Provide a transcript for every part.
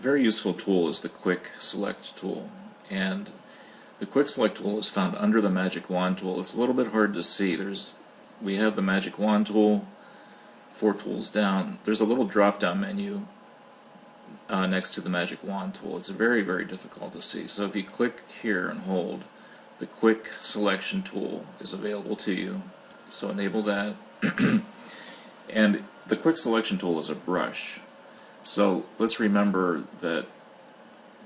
A very useful tool is the Quick Select tool, and the Quick Select tool is found under the Magic Wand tool. It's a little bit hard to see. We have the Magic Wand tool, 4 tools down. There's a little drop-down menu next to the Magic Wand tool. It's very, very difficult to see. So if you click here and hold, the Quick Selection tool is available to you. So enable that. And the Quick Selection tool is a brush. So let's remember that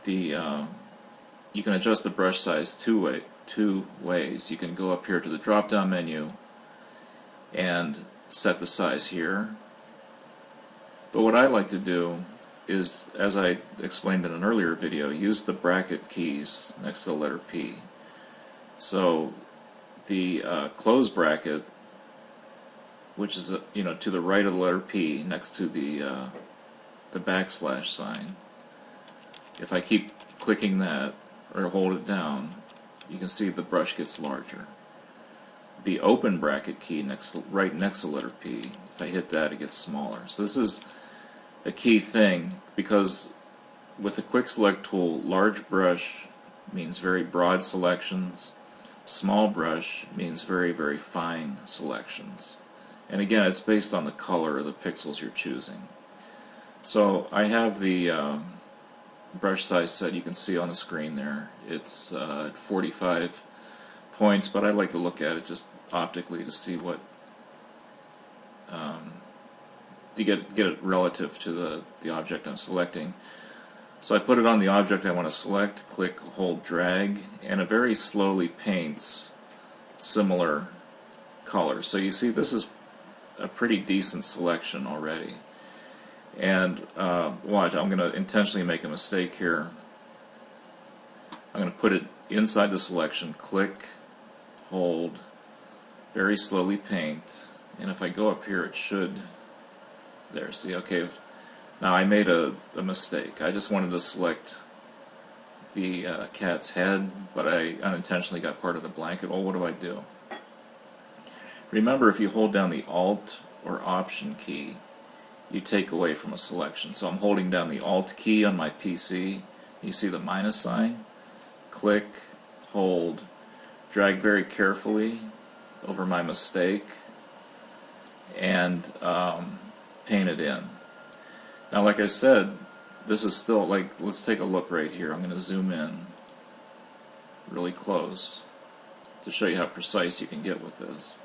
you can adjust the brush size two ways. You can go up here to the drop-down menu and set the size here. But what I like to do is, as I explained in an earlier video, use the bracket keys next to the letter P. So the close bracket, which is to the right of the letter P, next to the backslash sign. If I keep clicking that or hold it down, you can see the brush gets larger. The open bracket key right next to the letter P, if I hit that, it gets smaller. So this is a key thing, because with the Quick Select tool, large brush means very broad selections, small brush means very, very fine selections. And again, it's based on the color of the pixels you're choosing. So I have the brush size set, you can see on the screen there. It's at 45 points, but I like to look at it just optically to see what to get it relative to the object I'm selecting. So I put it on the object I want to select, click, hold, drag, and it very slowly paints similar colors. So you see this is a pretty decent selection already. And watch, I'm going to intentionally make a mistake here. I'm going to put it inside the selection, click, hold, very slowly paint, and if I go up here it should, there, see, okay, now I made a mistake. I just wanted to select the cat's head, but I unintentionally got part of the blanket. Well, what do? Remember, if you hold down the Alt or Option key, you take away from a selection. So I'm holding down the Alt key on my PC. You see the minus sign? Click, hold, drag very carefully over my mistake, and paint it in. Now, like I said, this is still, like, let's take a look right here. I'm going to zoom in really close to show you how precise you can get with this.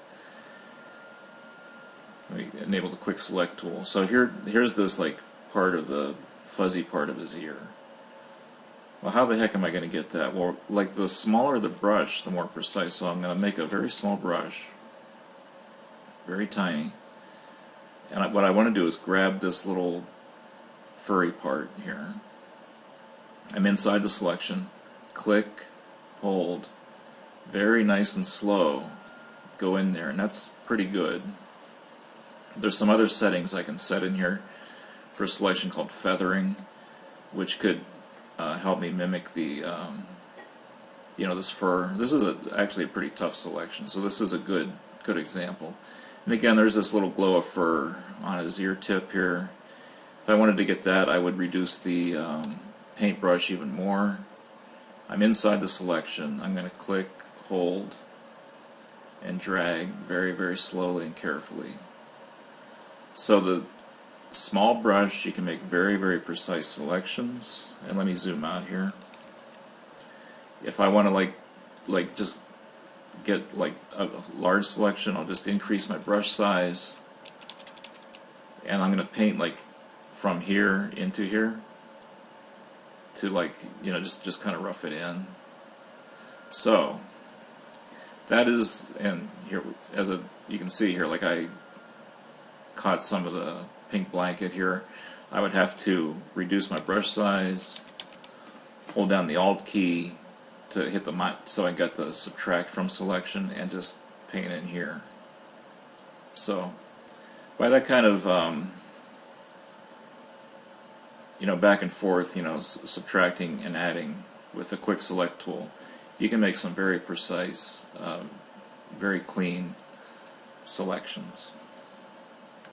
Let me enable the Quick Select tool. So here's this like part of the fuzzy part of his ear. Well, how the heck am I going to get that? Well, like, the smaller the brush, the more precise. So I'm going to make a very small brush, very tiny, and what I want to do is grab this little furry part here. I'm inside the selection, click, hold, very nice and slow, go in there, and that's pretty good. There's some other settings I can set in here for a selection called feathering, which could help me mimic the this fur. This is actually a pretty tough selection, so this is a good example. And again, there's this little glow of fur on his ear tip here. If I wanted to get that, I would reduce the paintbrush even more. I'm inside the selection. I'm going to click, hold, and drag very, very slowly and carefully. So the small brush, you can make very, very precise selections. And let me zoom out here. If I want to like just get like a large selection, I'll just increase my brush size, and I'm going to paint like from here into here to, like, just kind of rough it in. So that is, and here you can see here, like, I caught some of the pink blanket here. I would have to reduce my brush size, hold down the Alt key to hit the so I got the subtract from selection, and just paint in here. So by that kind of back and forth, subtracting and adding with the Quick Select tool, you can make some very precise, very clean selections.